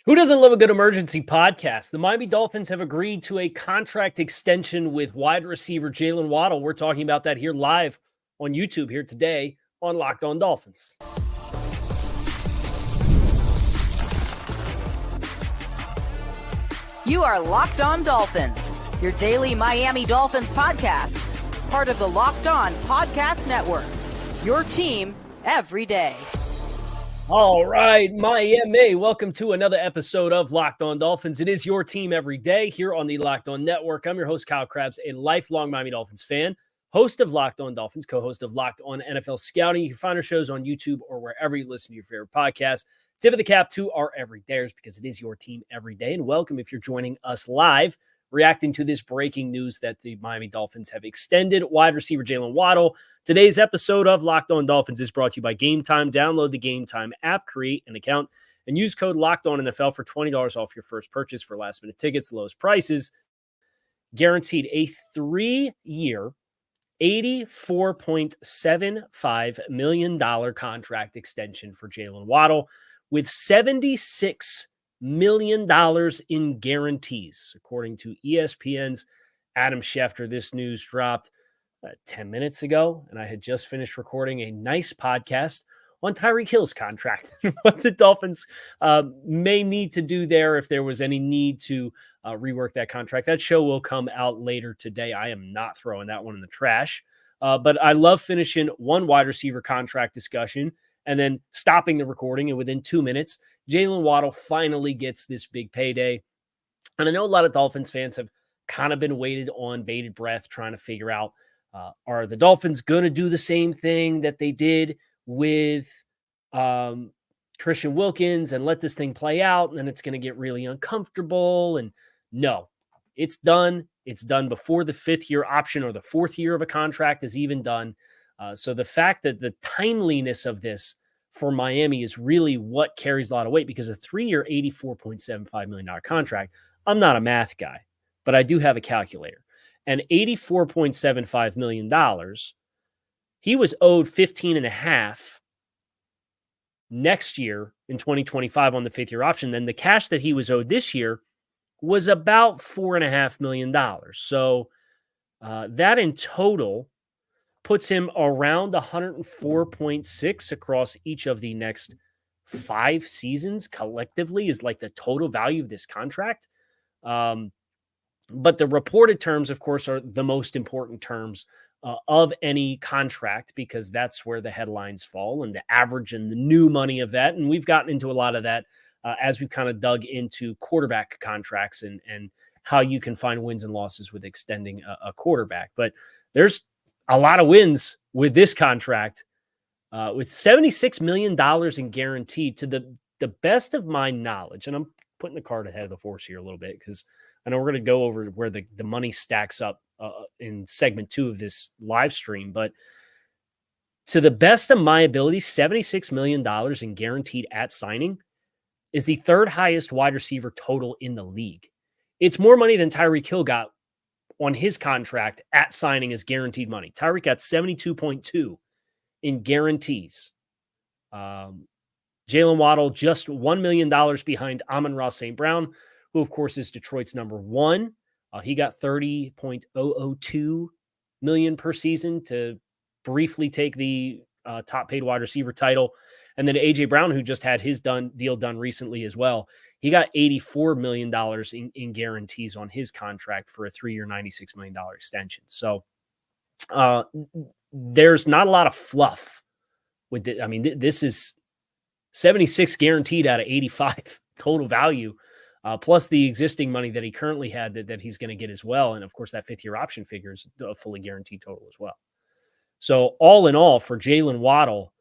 Who doesn't love a good emergency podcast? The Miami Dolphins have agreed to a contract extension with wide receiver Jaylen Waddle. We're talking about that here live on YouTube here today on Locked On Dolphins. You are Locked On Dolphins, your daily Miami Dolphins podcast, part of the Locked On Podcast Network, your team every day. All right, Miami, welcome to another episode of Locked On Dolphins. It is your team every day here on the Locked On Network. I'm your host, Kyle Krabs, a lifelong Miami Dolphins fan, host of Locked On Dolphins, co-host of Locked On NFL Scouting. You can find our shows on YouTube or wherever you listen to your favorite podcast. Tip of the cap to our everydayers because it is your team every day. And welcome if you're joining us live, reacting to this breaking news that the Miami Dolphins have extended wide receiver Jaylen Waddle. Today's episode of Locked On Dolphins is brought to you by Gametime. Download the Gametime app, create an account, and use code LOCKEDONNFL for $20 off your first purchase for last-minute tickets, the lowest prices. Guaranteed a 3-year, $84.75 million contract extension for Jaylen Waddle with $76 million in guarantees. According to ESPN's Adam Schefter, this news dropped 10 minutes ago, and I had just finished recording a nice podcast on Tyreek Hill's contract, what the Dolphins may need to do there if there was any need to rework that contract. That show will come out later today. I am not throwing that one in the trash, but I love finishing one wide receiver contract discussion and then stopping the recording, and within 2 minutes, Jaylen Waddle finally gets this big payday. And I know a lot of Dolphins fans have kind of been waited on bated breath trying to figure out, are the Dolphins going to do the same thing that they did with Christian Wilkins and let this thing play out, and then it's going to get really uncomfortable? And no, it's done. It's done before the fifth-year option or the fourth year of a contract is even done. So the fact that the timeliness of this for Miami is really what carries a lot of weight, because a 3-year, $84.75 million contract, I'm not a math guy, but I do have a calculator. And $84.75 million, he was owed $15.5 next year in 2025 on the fifth-year option. Then the cash that he was owed this year was about $4.5 million. So that in total puts him around 104.6 across each of the next 5 seasons collectively is like the total value of this contract. But the reported terms, of course, are the most important terms of any contract, because that's where the headlines fall and the average and the new money of that. And we've gotten into a lot of that as we've kind of dug into quarterback contracts and how you can find wins and losses with extending a quarterback. But there's a lot of wins with this contract, with $76 million in guaranteed. To the best of my knowledge, and I'm putting the cart ahead of the horse here a little bit because I know we're going to go over where the money stacks up in segment 2 of this live stream, but to the best of my ability, $76 million in guaranteed at signing is the third highest wide receiver total in the league. It's more money than Tyreek Hill got on his contract at signing as guaranteed money. Tyreek got 72.2 in guarantees. Jaylen Waddle just $1 million behind Amon-Ra St. Brown, who of course is Detroit's number 1. He got $30.002 million per season to briefly take the top paid wide receiver title. And then AJ Brown, who just had his deal done recently as well, he got $84 million in guarantees on his contract for a 3-year, $96 million extension. So there's not a lot of fluff with it. I mean, this is 76 guaranteed out of 85 total value, plus the existing money that he currently had that he's going to get as well. And of course, that 5th-year option figure is a fully guaranteed total as well. So all in all, for Jaylen Waddle,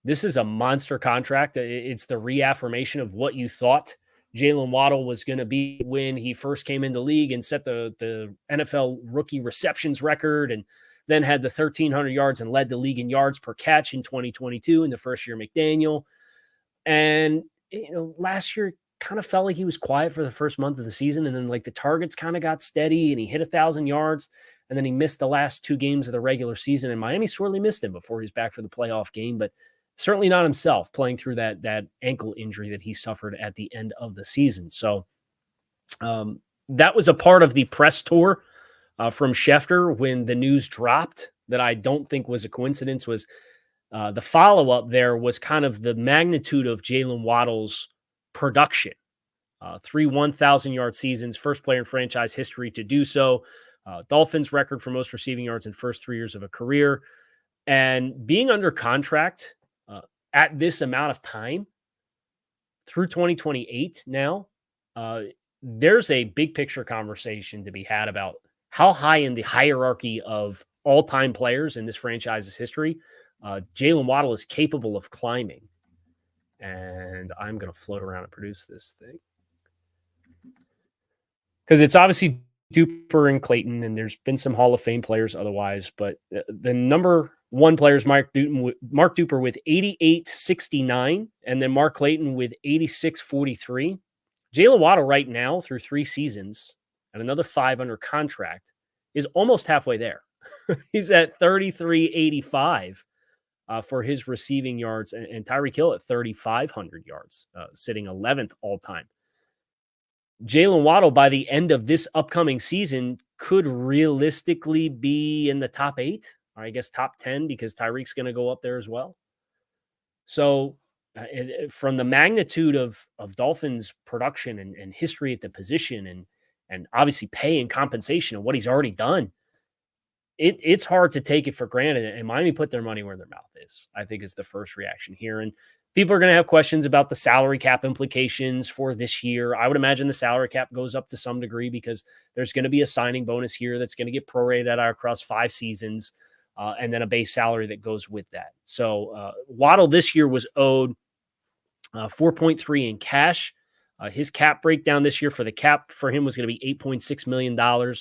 this is a monster contract. It's the reaffirmation of what you thought Jaylen Waddle was going to be when he first came into the league and set the NFL rookie receptions record, and then had the 1,300 yards and led the league in yards per catch in 2022 in the first year McDaniel. And, last year kind of felt like he was quiet for the first month of the season. And then like the targets kind of got steady and he hit 1,000 yards. And then he missed the last 2 games of the regular season, and Miami sorely missed him before he was back for the playoff game. But certainly not himself playing through that ankle injury that he suffered at the end of the season. So that was a part of the press tour from Schefter when the news dropped that I don't think was a coincidence. Was the follow-up there was kind of the magnitude of Jaylen Waddle's production. 3 1,000-yard seasons, first player in franchise history to do so. Dolphins record for most receiving yards in first 3 years of a career. And being under contract at this amount of time through 2028 now, there's a big picture conversation to be had about how high in the hierarchy of all-time players in this franchise's history Jaylen Waddle is capable of climbing. And I'm going to float around and produce this thing, because it's obviously Duper and Clayton, and there's been some Hall of Fame players otherwise, but the number one player is Mark Duper with 88.69, and then Mark Clayton with 86.43. Jaylen Waddle right now through 3 seasons and another 5 under contract is almost halfway there. He's at 33.85 for his receiving yards, and Tyreek Hill at 3,500 yards, sitting 11th all time. Jaylen Waddle by the end of this upcoming season could realistically be in the top 8, or I guess top 10, because Tyreek's going to go up there as well. So from the magnitude of Dolphins production and history at the position and obviously pay and compensation and what he's already done, it's hard to take it for granted. And Miami put their money where their mouth is, I think, is the first reaction here. And people are going to have questions about the salary cap implications for this year. I would imagine the salary cap goes up to some degree because there's going to be a signing bonus here that's going to get prorated out across 5 seasons, and then a base salary that goes with that. So Waddle this year was owed 4.3 in cash. His cap breakdown this year for the cap for him was going to be $8.6 million.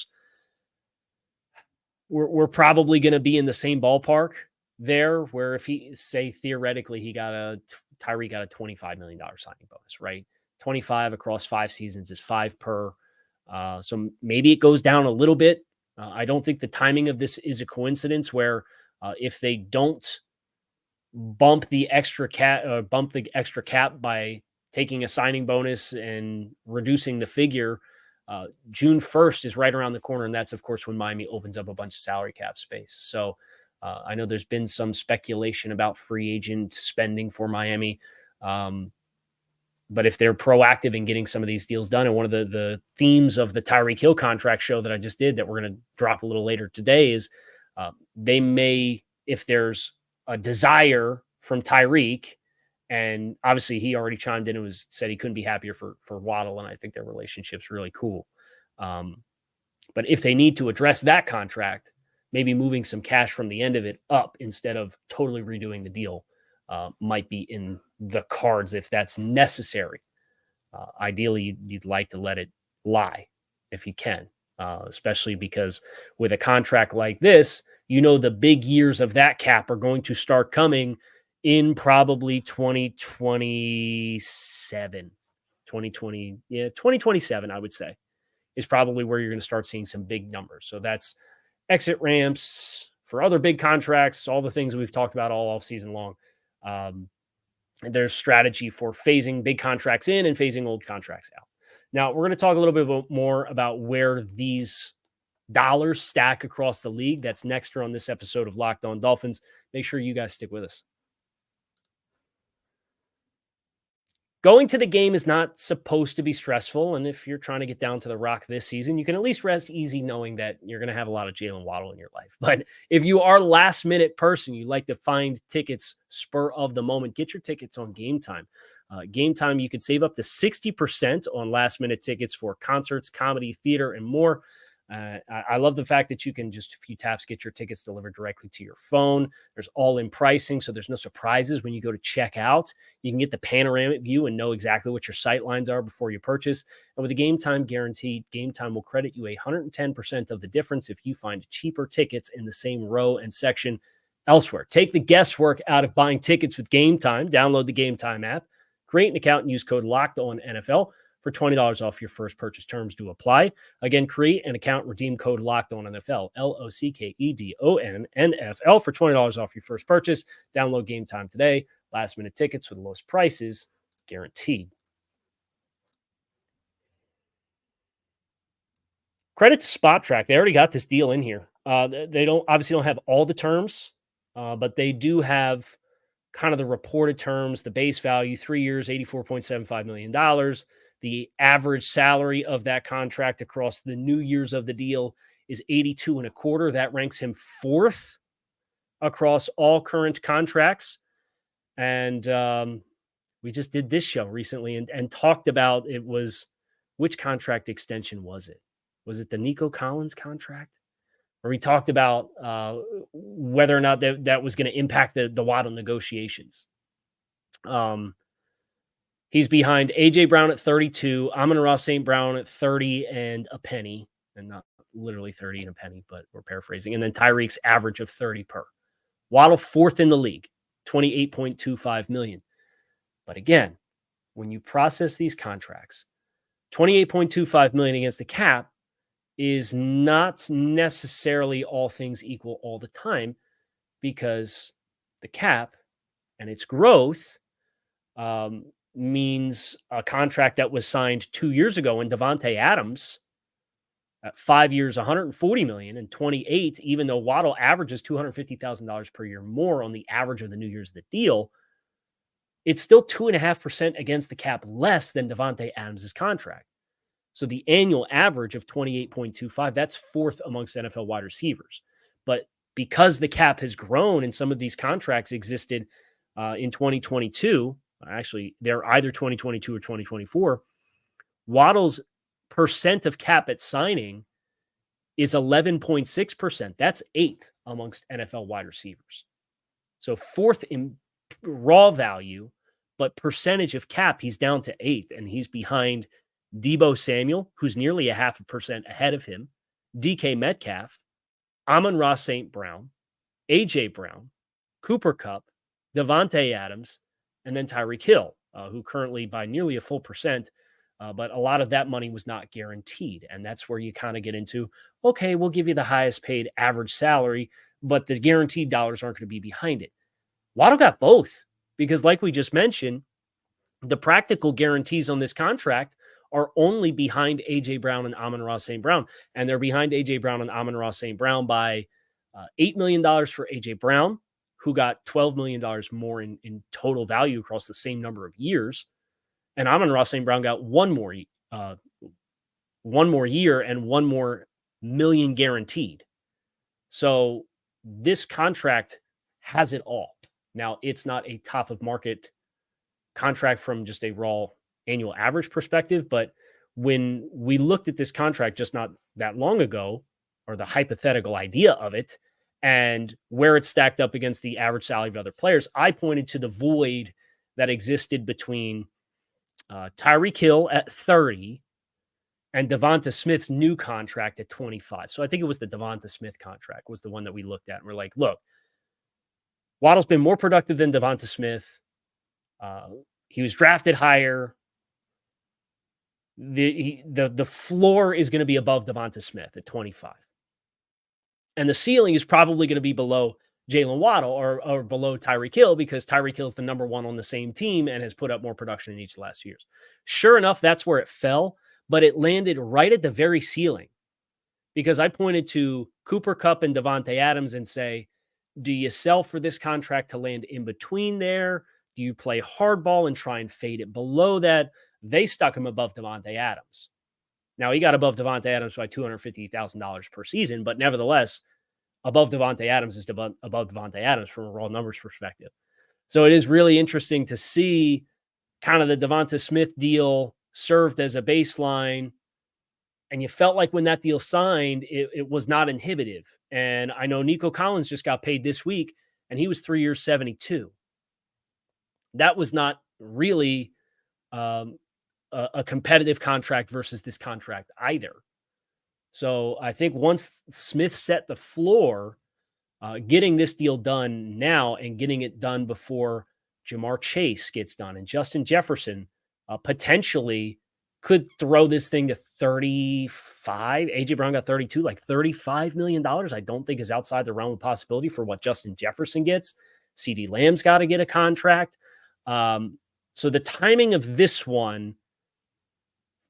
We're probably going to be in the same ballpark there, where if he, say, theoretically, Tyree got a $25 million signing bonus, right? 25 across 5 seasons is 5 per. So maybe it goes down a little bit. I don't think the timing of this is a coincidence where if they don't bump the extra cap by taking a signing bonus and reducing the figure, June 1st is right around the corner. And that's, of course, when Miami opens up a bunch of salary cap space. So I know there's been some speculation about free agent spending for Miami. But if they're proactive in getting some of these deals done, and one of the themes of the Tyreek Hill contract show that I just did that we're going to drop a little later today is they may, if there's a desire from Tyreek, and obviously he already chimed in and said he couldn't be happier for Waddle, and I think their relationship's really cool. But if they need to address that contract, maybe moving some cash from the end of it up instead of totally redoing the deal might be in the cards if that's necessary. Ideally, you'd like to let it lie if you can, especially because with a contract like this, the big years of that cap are going to start coming in probably 2027, 2027, I would say, is probably where you're going to start seeing some big numbers. So that's exit ramps for other big contracts, all the things we've talked about all season long. There's strategy for phasing big contracts in and phasing old contracts out. Now, we're going to talk a little bit more about where these dollars stack across the league. That's next here on this episode of Locked On Dolphins. Make sure you guys stick with us. Going to the game is not supposed to be stressful, and if you're trying to get down to the Rock this season, you can at least rest easy knowing that you're going to have a lot of Jaylen Waddle in your life. But if you are a last-minute person, you like to find tickets spur of the moment, get your tickets on Gametime. Gametime, you can save up to 60% on last-minute tickets for concerts, comedy, theater, and more. I love the fact that you can just a few taps get your tickets delivered directly to your phone. There's all-in pricing, so there's no surprises when you go to check out. You can get the panoramic view and know exactly what your sight lines are before you purchase. And with a Gametime guarantee, Gametime will credit you 110% of the difference if you find cheaper tickets in the same row and section elsewhere. Take the guesswork out of buying tickets with Gametime. Download the Gametime app, create an account, and use code LOCKEDONNFL for $20 off your first purchase. Terms do apply. Again, create an account, redeem code LOCKEDONNFL, LOCKEDONNFL for $20 off your first purchase. Download Gametime today. Last-minute tickets with the lowest prices guaranteed. Credit to Spot Track. They already got this deal in here. They obviously don't have all the terms, but they do have kind of the reported terms, the base value, 3 years, $84.75 million. The average salary of that contract across the new years of the deal is 82 and a quarter. That ranks him fourth across all current contracts. And we just did this show recently and talked about which contract extension was it? Was it the Nico Collins contract? Where we talked about whether or not that was going to impact the Waddle negotiations. He's behind A.J. Brown at 32, Amon-Ra St. Brown at 30 and a penny, and not literally 30 and a penny, but we're paraphrasing. And then Tyreek's average of 30 per. Waddle fourth in the league, $28.25 million. But again, when you process these contracts, $28.25 million against the cap is not necessarily all things equal all the time, because the cap and its growth means a contract that was signed 2 years ago in Davante Adams at 5 years, $140 million, and 28, even though Waddle averages $250,000 per year more on the average of the new years of the deal, it's still 2.5% against the cap less than Davante Adams' contract. So the annual average of 28.25, that's fourth amongst NFL wide receivers. But because the cap has grown and some of these contracts existed in 2022, actually, they're either 2022 or 2024, Waddle's percent of cap at signing is 11.6%. That's eighth amongst NFL wide receivers. So fourth in raw value, but percentage of cap, he's down to eighth, and he's behind Deebo Samuel, who's nearly 0.5% ahead of him, DK Metcalf, Amon-Ra St. Brown, A.J. Brown, Cooper Kupp, Davante Adams, and then Tyreek Hill, who currently by nearly a full percent, but a lot of that money was not guaranteed. And that's where you kind of get into, okay, we'll give you the highest paid average salary, but the guaranteed dollars aren't going to be behind it. Waddle got both, because like we just mentioned, the practical guarantees on this contract are only behind A.J. Brown and Amon-Ra St. Brown. And they're behind A.J. Brown and Amon-Ra St. Brown by $8 million for A.J. Brown, who got $12 million more in total value across the same number of years. And Amon-Ra St. Brown got one more year and $1 more million guaranteed. So this contract has it all. Now, it's not a top of market contract from just a raw annual average perspective, but when we looked at this contract just not that long ago, or the hypothetical idea of it, and where it stacked up against the average salary of other players, I pointed to the void that existed between Tyreek Hill at 30 and Devonta Smith's new contract at 25. So I think it was the Devonta Smith contract was the one that we looked at. And we're like, look, Waddle's been more productive than Devonta Smith. He was drafted higher. The floor is going to be above Devonta Smith at 25. And the ceiling is probably going to be below Jaylen Waddle or below Tyreek Hill, because Tyreek Hill is the number one on the same team and has put up more production in each of the last years. Sure enough, that's where it fell, but it landed right at the very ceiling, because I pointed to Cooper Kupp and Davante Adams and say, do you sell for this contract to land in between there? Do you play hardball and try and fade it below that? They stuck him above Davante Adams. Now, he got above Davante Adams by $250,000 per season, but nevertheless, above Davante Adams is above Davante Adams from a raw numbers perspective. So it is really interesting to see kind of the Devonta Smith deal served as a baseline. And you felt like when that deal signed, it was not inhibitive. And I know Nico Collins just got paid this week, and he was 3 years, 72. That was not really a competitive contract versus this contract either. So I think once Smith set the floor, getting this deal done now and getting it done before Jamar Chase gets done and Justin Jefferson potentially could throw this thing to 35. A.J. Brown got 32, like $35 million. I don't think is outside the realm of possibility for what Justin Jefferson gets. CeeDee Lamb's got to get a contract. So the timing of this one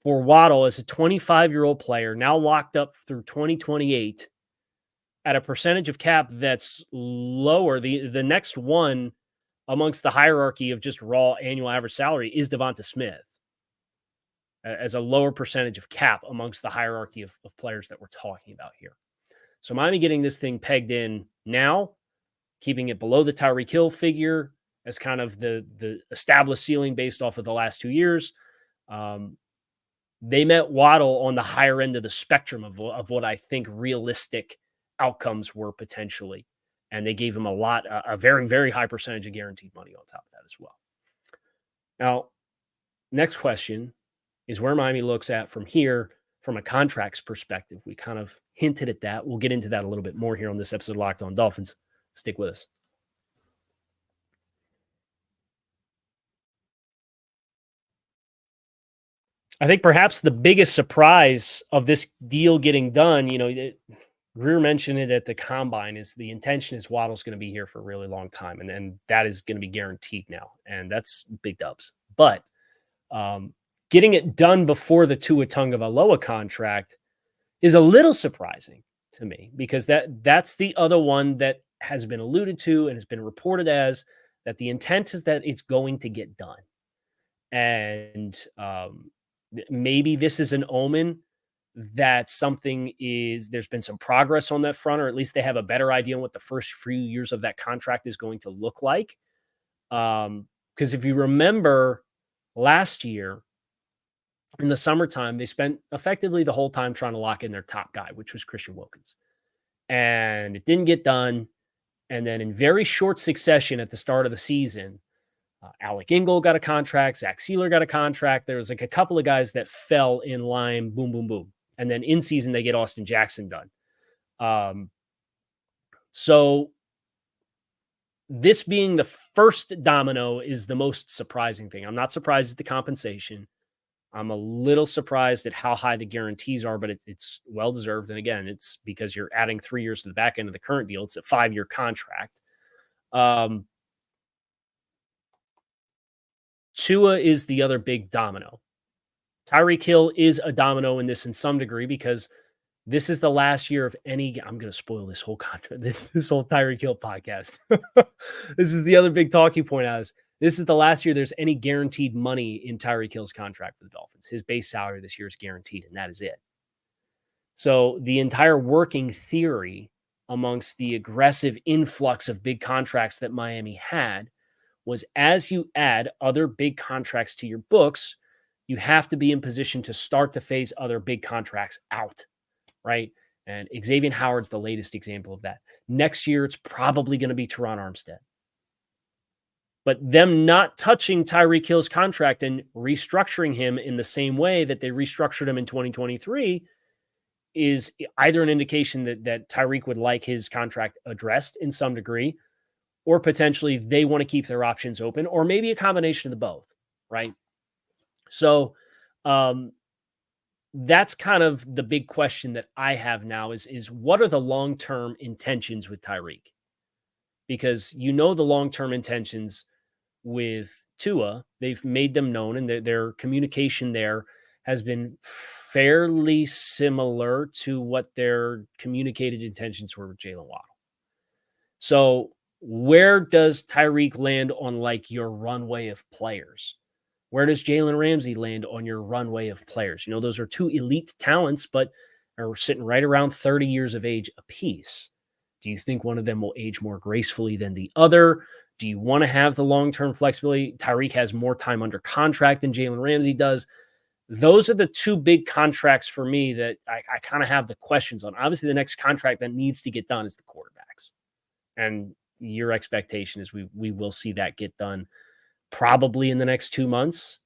for Waddle as a 25-year-old player now locked up through 2028 at a percentage of cap that's lower. The next one amongst the hierarchy of just raw annual average salary is Devonta Smith as a lower percentage of cap amongst the hierarchy of players that we're talking about here. So Miami getting this thing pegged in now, keeping it below the Tyreek Hill figure as kind of the established ceiling based off of the last 2 years. They met Waddle on the higher end of the spectrum of what I think realistic outcomes were potentially. And they gave him a very, very high percentage of guaranteed money on top of that as well. Now, next question is where Miami looks at from here from a contracts perspective. We kind of hinted at that. We'll get into that a little bit more here on this episode of Locked On Dolphins. Stick with us. I think perhaps the biggest surprise of this deal getting done, Greer mentioned it at the combine, is the intention is Waddle's going to be here for a really long time. And that is going to be guaranteed now. And that's big dubs. But getting it done before the Tua Tagovailoa contract is a little surprising to me, because that's the other one that has been alluded to and has been reported as that the intent is that it's going to get done. And maybe this is an omen that there's been some progress on that front, or at least they have a better idea on what the first few years of that contract is going to look like. Because if you remember last year in the summertime, they spent effectively the whole time trying to lock in their top guy, which was Christian Wilkins. And it didn't get done. And then in very short succession at the start of the season, Alec Ingold got a contract. Zach Sealer got a contract. There was like a couple of guys that fell in line, boom, boom, boom. And then in season, they get Austin Jackson done. So this being the first domino is the most surprising thing. I'm not surprised at the compensation. I'm a little surprised at how high the guarantees are, but it's well-deserved. And again, it's because you're adding 3 years to the back end of the current deal. It's a 5-year contract. Tua is the other big domino. Tyreek Hill is a domino in this in some degree, because this is the last year of any. I'm going to spoil this whole contract, this whole Tyreek Hill podcast. This is the other big talking point. This is the last year there's any guaranteed money in Tyreek Hill's contract for the Dolphins. His base salary this year is guaranteed, and that is it. So the entire working theory amongst the aggressive influx of big contracts that Miami had was, as you add other big contracts to your books, you have to be in position to start to phase other big contracts out, right? And Xavier Howard's the latest example of that. Next year, it's probably going to be Teron Armstead. But them not touching Tyreek Hill's contract and restructuring him in the same way that they restructured him in 2023 is either an indication that Tyreek would like his contract addressed in some degree, or potentially they want to keep their options open, or maybe a combination of the both, right? So that's kind of the big question that I have now is what are the long-term intentions with Tyreek? Because the long-term intentions with Tua, they've made them known, and their communication there has been fairly similar to what their communicated intentions were with Jaylen Waddle. So where does Tyreek land on like your runway of players? Where does Jalen Ramsey land on your runway of players? Those are two elite talents, but are sitting right around 30 years of age apiece. Do you think one of them will age more gracefully than the other? Do you want to have the long-term flexibility? Tyreek has more time under contract than Jalen Ramsey does. Those are the two big contracts for me that I kind of have the questions on. Obviously, the next contract that needs to get done is the quarterbacks. And your expectation is we will see that get done probably in the next 2 months.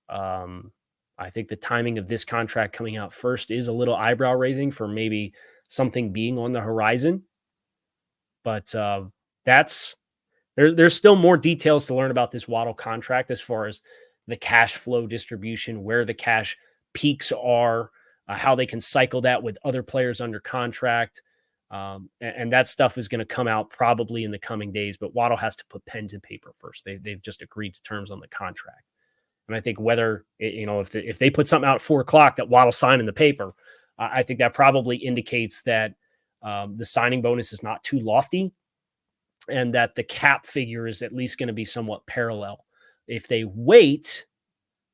I think the timing of this contract coming out first is a little eyebrow raising for maybe something being on the horizon. But there's still more details to learn about this Waddle contract as far as the cash flow distribution, where the cash peaks are, how they can cycle that with other players under contract. And that stuff is going to come out probably in the coming days, but Waddle has to put pen to paper first. They've just agreed to terms on the contract. And I think whether, if they put something out at 4:00 that Waddle signed in the paper, I think that probably indicates that the signing bonus is not too lofty and that the cap figure is at least going to be somewhat parallel. If they wait,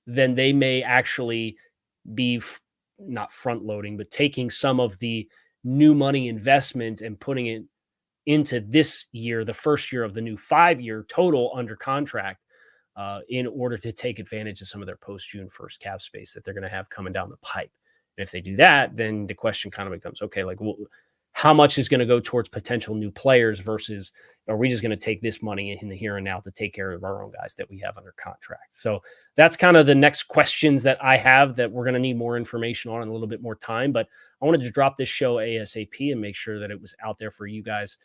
then they may actually be not front loading, but taking some of the new money investment and putting it into this year, the first year of the new 5-year total under contract, in order to take advantage of some of their post-June 1st cap space that they're going to have coming down the pipe. And if they do that, then the question kind of becomes, okay, like, well, how much is going to go towards potential new players versus are we just going to take this money in the here and now to take care of our own guys that we have under contract? So that's kind of the next questions that I have that we're going to need more information on in a little bit more time. But I wanted to drop this show ASAP and make sure that it was out there for you guys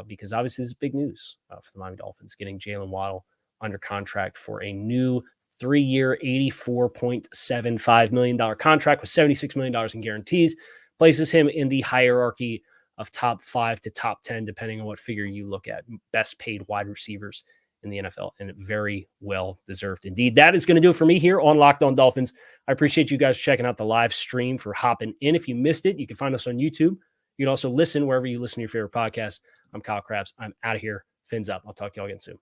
because obviously this is big news for the Miami Dolphins, getting Jaylen Waddle under contract for a new 3-year, $84.75 million contract with $76 million in guarantees, places him in the hierarchy of top 5 to top 10, depending on what figure you look at. Best paid wide receivers in the NFL, and very well deserved indeed. That is going to do it for me here on Locked On Dolphins. I appreciate you guys checking out the live stream, for hopping in. If you missed it, you can find us on YouTube. You can also listen wherever you listen to your favorite podcast. I'm Kyle Krabs. I'm out of here. Fins up. I'll talk to y'all again soon.